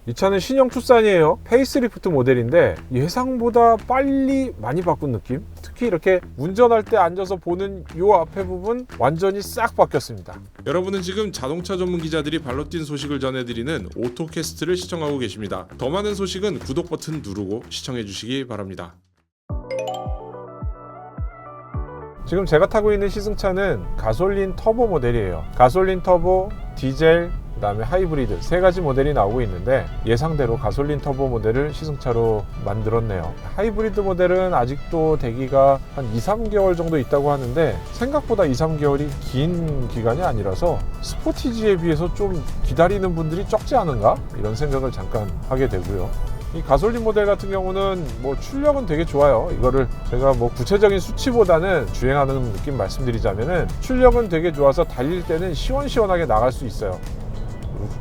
이 차는 신형 투싼이에요. 페이스리프트 모델인데 예상보다 빨리 많이 바꾼 느낌? 특히 이렇게 운전할 때 앉아서 보는 이 앞에 부분 완전히 싹 바뀌었습니다. 여러분은 지금 자동차 전문 기자들이 발로 뛴 소식을 전해드리는 오토캐스트를 시청하고 계십니다. 더 많은 소식은 구독 버튼 누르고 시청해 주시기 바랍니다. 지금 제가 타고 있는 시승차는 가솔린 터보 모델이에요. 가솔린 터보, 디젤, 그 다음에 하이브리드 세 가지 모델이 나오고 있는데 예상대로 가솔린 터보 모델을 시승차로 만들었네요. 하이브리드 모델은 아직도 대기가 한 2-3개월 정도 있다고 하는데 생각보다 2-3개월이 긴 기간이 아니라서 스포티지에 비해서 좀 기다리는 분들이 적지 않은가? 이런 생각을 잠깐 하게 되고요. 이 가솔린 모델 같은 경우는 뭐 출력은 되게 좋아요. 이거를 제가 뭐 구체적인 수치보다는 주행하는 느낌 말씀드리자면은 출력은 되게 좋아서 달릴 때는 시원시원하게 나갈 수 있어요.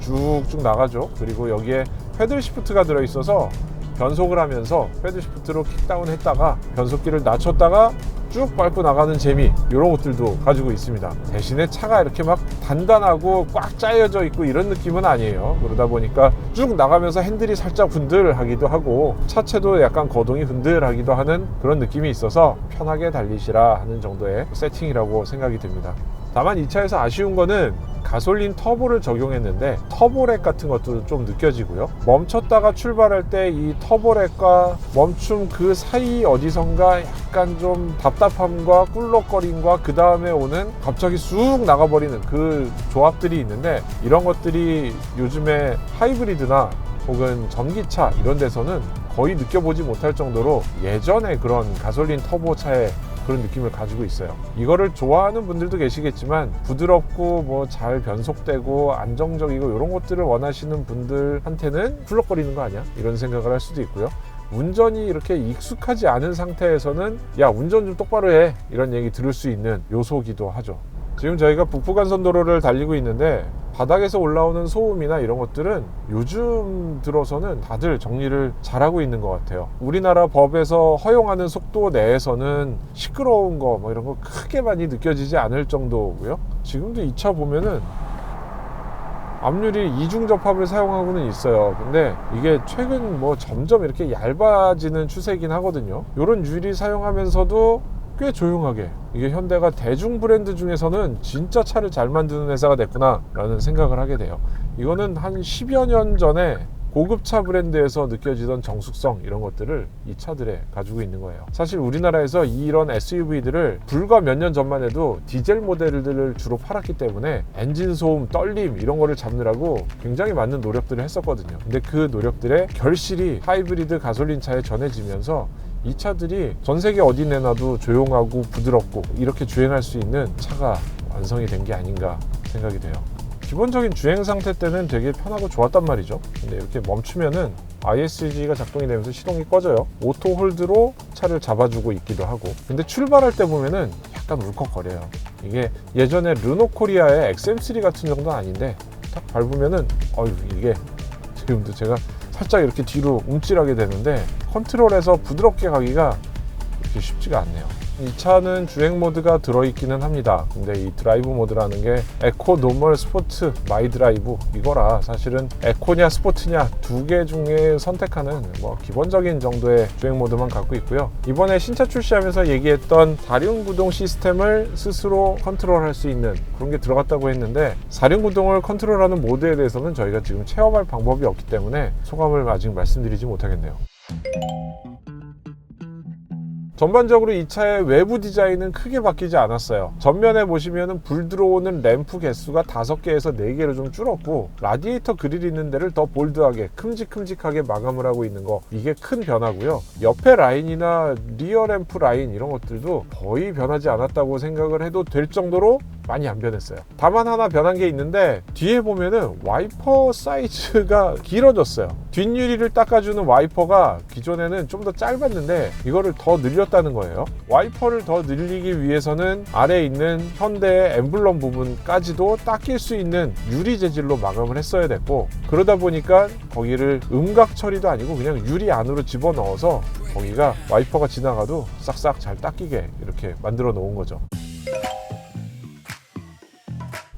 쭉쭉 나가죠. 그리고 여기에 패들 시프트가 들어있어서 변속을 하면서 패들 시프트로 킥다운 했다가 변속기를 낮췄다가 쭉 밟고 나가는 재미, 이런 것들도 가지고 있습니다. 대신에 차가 이렇게 막 단단하고 꽉 짜여져 있고 이런 느낌은 아니에요. 그러다 보니까 쭉 나가면서 핸들이 살짝 흔들하기도 하고 차체도 약간 거동이 흔들하기도 하는 그런 느낌이 있어서 편하게 달리시라 하는 정도의 세팅이라고 생각이 듭니다. 다만 이 차에서 아쉬운 거는 가솔린 터보를 적용했는데 터보렉 같은 것도 좀 느껴지고요. 멈췄다가 출발할 때 이 터보렉과 멈춤 그 사이 어디선가 약간 좀 답답함과 꿀럭거림과 그 다음에 오는 갑자기 쑥 나가버리는 그 조합들이 있는데 이런 것들이 요즘에 하이브리드나 혹은 전기차 이런 데서는 거의 느껴보지 못할 정도로 예전에 그런 가솔린 터보 차의 그런 느낌을 가지고 있어요. 이거를 좋아하는 분들도 계시겠지만 부드럽고 뭐 잘 변속되고 안정적이고 이런 것들을 원하시는 분들한테는 훌럭거리는 거 아니야? 이런 생각을 할 수도 있고요. 운전이 이렇게 익숙하지 않은 상태에서는 야 운전 좀 똑바로 해 이런 얘기 들을 수 있는 요소기도 하죠. 지금 저희가 북부간선도로를 달리고 있는데 바닥에서 올라오는 소음이나 이런 것들은 요즘 들어서는 다들 정리를 잘하고 있는 것 같아요. 우리나라 법에서 허용하는 속도 내에서는 시끄러운 거 뭐 이런 거 크게 많이 느껴지지 않을 정도고요. 지금도 이 차 보면은 앞유리 이중 접합을 사용하고는 있어요. 근데 이게 최근 뭐 점점 이렇게 얇아지는 추세이긴 하거든요. 이런 유리 사용하면서도 꽤 조용하게, 이게 현대가 대중 브랜드 중에서는 진짜 차를 잘 만드는 회사가 됐구나 라는 생각을 하게 돼요. 이거는 한 10여 년 전에 고급차 브랜드에서 느껴지던 정숙성 이런 것들을 이 차들에 가지고 있는 거예요. 사실 우리나라에서 이런 SUV들을 불과 몇 년 전만 해도 디젤 모델들을 주로 팔았기 때문에 엔진 소음, 떨림 이런 거를 잡느라고 굉장히 많은 노력들을 했었거든요. 근데 그 노력들의 결실이 하이브리드 가솔린 차에 전해지면서 이 차들이 전 세계 어디 내놔도 조용하고 부드럽고 이렇게 주행할 수 있는 차가 완성이 된 게 아닌가 생각이 돼요. 기본적인 주행 상태 때는 되게 편하고 좋았단 말이죠. 근데 이렇게 멈추면은 ISG가 작동이 되면서 시동이 꺼져요. 오토 홀드로 차를 잡아주고 있기도 하고. 근데 출발할 때 보면은 약간 울컥거려요. 이게 예전에 르노 코리아의 XM3 같은 정도는 아닌데 딱 밟으면은 이게 지금도 제가 살짝 이렇게 뒤로 움찔하게 되는데 컨트롤에서 부드럽게 가기가 그렇게 쉽지가 않네요. 이 차는 주행 모드가 들어있기는 합니다. 근데 이 드라이브 모드라는 게 에코, 노멀, 스포츠, 마이 드라이브 이거라 사실은 에코냐 스포츠냐 두 개 중에 선택하는 뭐 기본적인 정도의 주행 모드만 갖고 있고요. 이번에 신차 출시하면서 얘기했던 사륜구동 시스템을 스스로 컨트롤할 수 있는 그런 게 들어갔다고 했는데 사륜구동을 컨트롤하는 모드에 대해서는 저희가 지금 체험할 방법이 없기 때문에 소감을 아직 말씀드리지 못하겠네요. 전반적으로 이 차의 외부 디자인은 크게 바뀌지 않았어요. 전면에 보시면 불 들어오는 램프 개수가 5개에서 4개로 좀 줄었고 라디에이터 그릴 있는 데를 더 볼드하게 큼직큼직하게 마감을 하고 있는 거, 이게 큰 변화고요. 옆에 라인이나 리어 램프 라인 이런 것들도 거의 변하지 않았다고 생각을 해도 될 정도로 많이 안 변했어요. 다만 하나 변한 게 있는데 뒤에 보면은 와이퍼 사이즈가 길어졌어요. 뒷유리를 닦아주는 와이퍼가 기존에는 좀 더 짧았는데 이거를 더 늘렸다는 거예요. 와이퍼를 더 늘리기 위해서는 아래에 있는 현대의 엠블럼 부분까지도 닦일 수 있는 유리 재질로 마감을 했어야 됐고, 그러다 보니까 거기를 음각 처리도 아니고 그냥 유리 안으로 집어넣어서 거기가 와이퍼가 지나가도 싹싹 잘 닦이게 이렇게 만들어 놓은 거죠.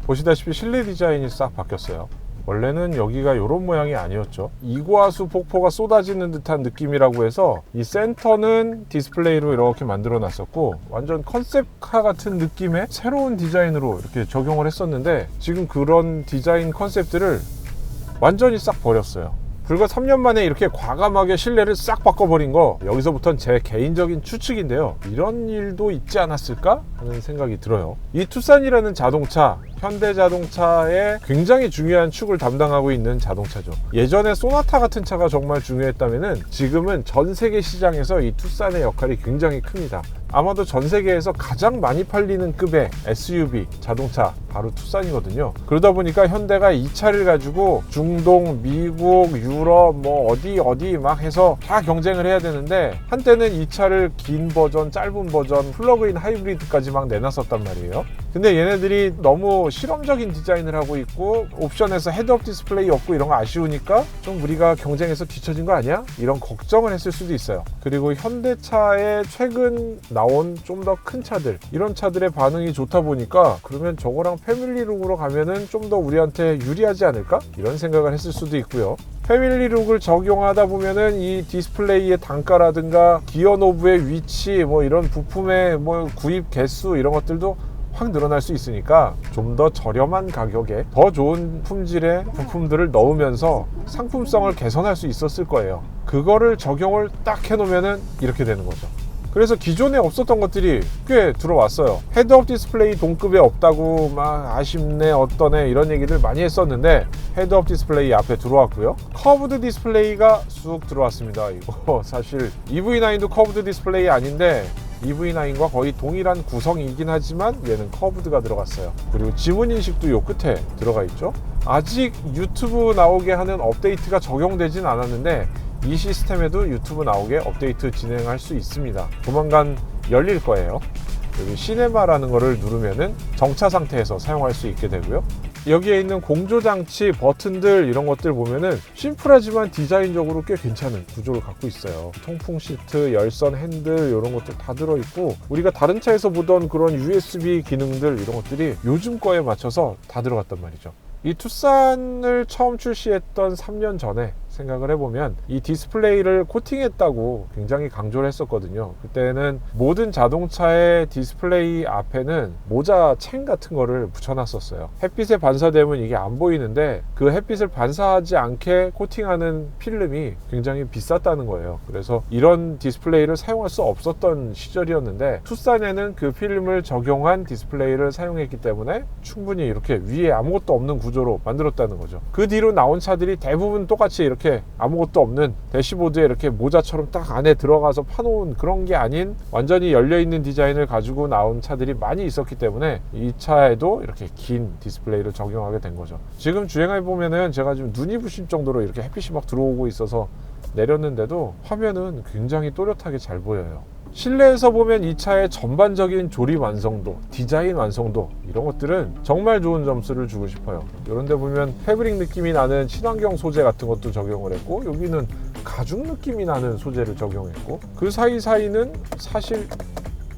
보시다시피 실내 디자인이 싹 바뀌었어요. 원래는 여기가 이런 모양이 아니었죠. 이과수 폭포가 쏟아지는 듯한 느낌이라고 해서 이 센터는 디스플레이로 이렇게 만들어 놨었고, 완전 컨셉카 같은 느낌의 새로운 디자인으로 이렇게 적용을 했었는데, 지금 그런 디자인 컨셉들을 완전히 싹 버렸어요. 불과 3년 만에 이렇게 과감하게 실내를 싹 바꿔버린 거, 여기서부터는 제 개인적인 추측인데요, 이런 일도 있지 않았을까 하는 생각이 들어요. 이 투싼이라는 자동차, 현대자동차의 굉장히 중요한 축을 담당하고 있는 자동차죠. 예전에 소나타 같은 차가 정말 중요했다면은 지금은 전 세계 시장에서 이 투싼의 역할이 굉장히 큽니다. 아마도 전 세계에서 가장 많이 팔리는 급의 SUV 자동차 바로 투싼이거든요. 그러다 보니까 현대가 이 차를 가지고 중동, 미국, 유럽 뭐 어디 막 해서 다 경쟁을 해야 되는데, 한때는 이 차를 긴 버전, 짧은 버전, 플러그인 하이브리드까지 막 내놨었단 말이에요. 근데 얘네들이 너무 실험적인 디자인을 하고 있고 옵션에서 헤드업 디스플레이 없고 이런 거 아쉬우니까 좀 우리가 경쟁에서 뒤처진 거 아니야? 이런 걱정을 했을 수도 있어요. 그리고 현대차에 최근 나온 좀 더 큰 차들, 이런 차들의 반응이 좋다 보니까 그러면 저거랑 패밀리룩으로 가면은 좀 더 우리한테 유리하지 않을까? 이런 생각을 했을 수도 있고요. 패밀리룩을 적용하다 보면은 이 디스플레이의 단가라든가 기어 노브의 위치, 뭐 이런 부품의 뭐 구입 개수 이런 것들도 확 늘어날 수 있으니까 좀 더 저렴한 가격에 더 좋은 품질의 부품들을 넣으면서 상품성을 개선할 수 있었을 거예요. 그거를 적용을 딱 해놓으면은 이렇게 되는 거죠. 그래서 기존에 없었던 것들이 꽤 들어왔어요. 헤드업 디스플레이 동급에 없다고 막 아쉽네 어떠네 이런 얘기들 많이 했었는데, 헤드업 디스플레이 앞에 들어왔고요. 커브드 디스플레이가 쑥 들어왔습니다. 이거 사실 EV9도 커브드 디스플레이 아닌데 EV9과 거의 동일한 구성이긴 하지만 얘는 커브드가 들어갔어요. 그리고 지문 인식도 요 끝에 들어가 있죠. 아직 유튜브 나오게 하는 업데이트가 적용되진 않았는데 이 시스템에도 유튜브 나오게 업데이트 진행할 수 있습니다. 조만간 열릴 거예요. 여기 시네마라는 거를 누르면은 정차 상태에서 사용할 수 있게 되고요. 여기에 있는 공조장치, 버튼들 이런 것들 보면은 심플하지만 디자인적으로 꽤 괜찮은 구조를 갖고 있어요. 통풍 시트, 열선 핸들 이런 것들 다 들어있고, 우리가 다른 차에서 보던 그런 USB 기능들 이런 것들이 요즘 거에 맞춰서 다 들어갔단 말이죠. 이 투싼을 처음 출시했던 3년 전에 생각을 해보면 이 디스플레이를 코팅했다고 굉장히 강조를 했었거든요. 그때는 모든 자동차의 디스플레이 앞에는 모자 챙 같은 거를 붙여놨었어요. 햇빛에 반사되면 이게 안 보이는데 그 햇빛을 반사하지 않게 코팅하는 필름이 굉장히 비쌌다는 거예요. 그래서 이런 디스플레이를 사용할 수 없었던 시절이었는데, 투싼에는 그 필름을 적용한 디스플레이를 사용했기 때문에 충분히 이렇게 위에 아무것도 없는 구조로 만들었다는 거죠. 그 뒤로 나온 차들이 대부분 똑같이 이렇게 아무것도 없는 대시보드에 이렇게 모자처럼 딱 안에 들어가서 파놓은 그런 게 아닌 완전히 열려있는 디자인을 가지고 나온 차들이 많이 있었기 때문에 이 차에도 이렇게 긴 디스플레이를 적용하게 된 거죠. 지금 주행해 보면은 제가 지금 눈이 부실 정도로 이렇게 햇빛이 막 들어오고 있어서 내렸는데도 화면은 굉장히 또렷하게 잘 보여요. 실내에서 보면 이 차의 전반적인 조립 완성도, 디자인 완성도 이런 것들은 정말 좋은 점수를 주고 싶어요. 이런 데 보면 패브릭 느낌이 나는 친환경 소재 같은 것도 적용을 했고, 여기는 가죽 느낌이 나는 소재를 적용했고, 그 사이사이는 사실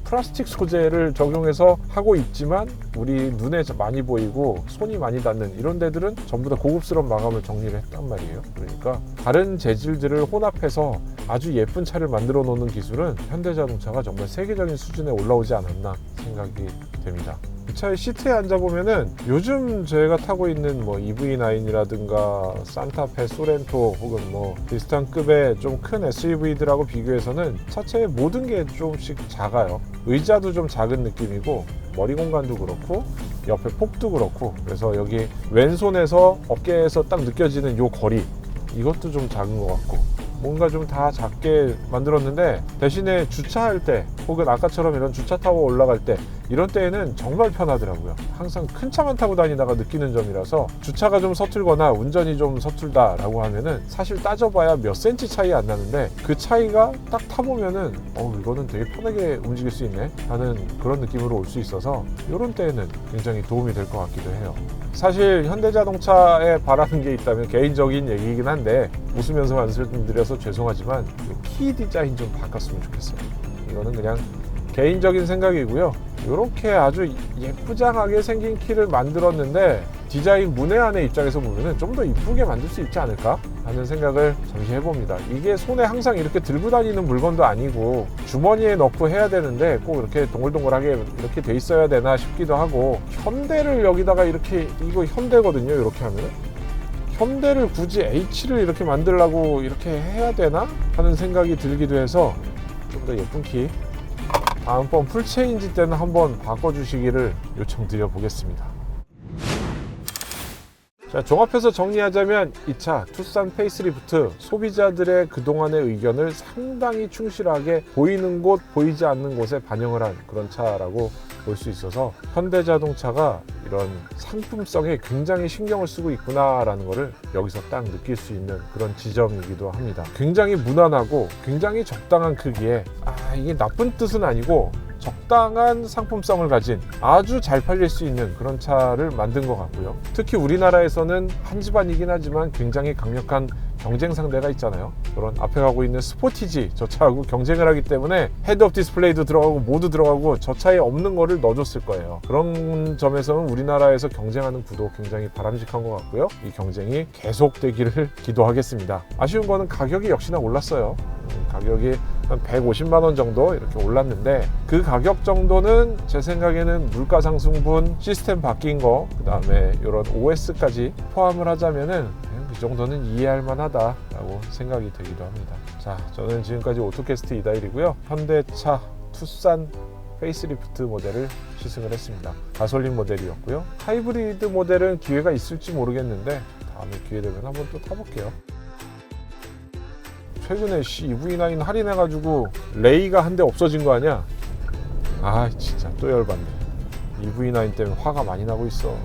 플라스틱 소재를 적용해서 하고 있지만 우리 눈에 많이 보이고 손이 많이 닿는 이런 데들은 전부 다 고급스러운 마감을 정리를 했단 말이에요. 그러니까 다른 재질들을 혼합해서 아주 예쁜 차를 만들어 놓는 기술은 현대자동차가 정말 세계적인 수준에 올라오지 않았나 생각이 됩니다. 이 차의 시트에 앉아보면은 요즘 제가 타고 있는 뭐 EV9이라든가 산타페, 소렌토 혹은 뭐 비슷한 급의 좀 큰 SUV들하고 비교해서는 차체의 모든 게 조금씩 작아요. 의자도 좀 작은 느낌이고, 머리 공간도 그렇고 옆에 폭도 그렇고, 그래서 여기 왼손에서 어깨에서 딱 느껴지는 요 거리, 이것도 좀 작은 것 같고, 뭔가 좀 다 작게 만들었는데, 대신에 주차할 때 혹은 아까처럼 이런 주차 타워 올라갈 때 이런 때에는 정말 편하더라고요. 항상 큰 차만 타고 다니다가 느끼는 점이라서, 주차가 좀 서툴거나 운전이 좀 서툴다라고 하면은 사실 따져봐야 몇 센치 차이 안 나는데, 그 차이가 딱 타보면은 이거는 되게 편하게 움직일 수 있네 하는 그런 느낌으로 올 수 있어서 이런 때에는 굉장히 도움이 될 것 같기도 해요. 사실 현대자동차에 바라는 게 있다면, 개인적인 얘기이긴 한데 웃으면서 말씀드려서 죄송하지만 키 디자인 좀 바꿨으면 좋겠어요. 이거는 그냥 개인적인 생각이고요. 이렇게 아주 예쁘장하게 생긴 키를 만들었는데 디자인 문외한의 입장에서 보면 좀 더 이쁘게 만들 수 있지 않을까 하는 생각을 잠시 해봅니다. 이게 손에 항상 이렇게 들고 다니는 물건도 아니고 주머니에 넣고 해야 되는데 꼭 이렇게 동글동글하게 이렇게 돼 있어야 되나 싶기도 하고, 현대를 여기다가 이렇게, 이거 현대거든요. 이렇게 하면은 현대를 굳이 H를 이렇게 만들려고 이렇게 해야 되나 하는 생각이 들기도 해서 좀 더 예쁜 키 다음번 풀체인지 때는 한번 바꿔주시기를 요청드려 보겠습니다. 자, 종합해서 정리하자면 이 차 투싼 페이스리프트, 소비자들의 그동안의 의견을 상당히 충실하게 보이는 곳 보이지 않는 곳에 반영을 한 그런 차라고 볼 수 있어서 현대자동차가 이런 상품성에 굉장히 신경을 쓰고 있구나라는 것을 여기서 딱 느낄 수 있는 그런 지점이기도 합니다. 굉장히 무난하고 굉장히 적당한 크기에, 이게 나쁜 뜻은 아니고 적당한 상품성을 가진 아주 잘 팔릴 수 있는 그런 차를 만든 것 같고요. 특히 우리나라에서는 한 집안이긴 하지만 굉장히 강력한 경쟁 상대가 있잖아요. 그런 앞에 가고 있는 스포티지, 저 차하고 경쟁을 하기 때문에 헤드업 디스플레이도 들어가고 모두 들어가고 저 차에 없는 거를 넣어줬을 거예요. 그런 점에서는 우리나라에서 경쟁하는 구도 굉장히 바람직한 것 같고요. 이 경쟁이 계속되기를 기도하겠습니다. 아쉬운 거는 가격이 역시나 올랐어요. 가격이 한 150만 원 정도 이렇게 올랐는데, 그 가격 정도는 제 생각에는 물가 상승분, 시스템 바뀐 거, 그 다음에 이런 OS까지 포함을 하자면은 그 정도는 이해할 만하다라고 생각이 되기도 합니다. 자, 저는 지금까지 오토캐스트 이다일이고요. 현대차 투싼 페이스리프트 모델을 시승을 했습니다. 가솔린 모델이었고요. 하이브리드 모델은 기회가 있을지 모르겠는데 다음에 기회 되면 한번 또 타볼게요. 최근에 EV9 할인해가지고 레이가 한 대 없어진 거 아니야? 진짜 또 열받네. EV9 때문에 화가 많이 나고 있어.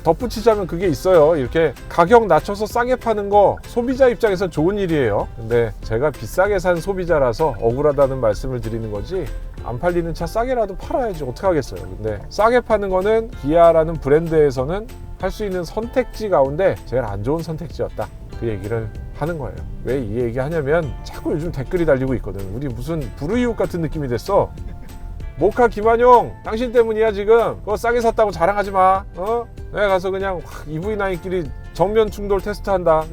덧붙이자면 그게 있어요. 이렇게 가격 낮춰서 싸게 파는 거 소비자 입장에서 좋은 일이에요. 근데 제가 비싸게 산 소비자라서 억울하다는 말씀을 드리는 거지, 안 팔리는 차 싸게라도 팔아야지 어떡하겠어요. 근데 싸게 파는 거는 기아라는 브랜드에서는 할 수 있는 선택지 가운데 제일 안 좋은 선택지였다, 그 얘기를 하는 거예요. 왜 이 얘기 하냐면 자꾸 요즘 댓글이 달리고 있거든. 우리 무슨 불우이웃 같은 느낌이 됐어. 모카 김한용, 당신 때문이야 지금. 그거 싸게 샀다고 자랑하지 마. 내가 가서 그냥 EV9끼리 정면 충돌 테스트한다.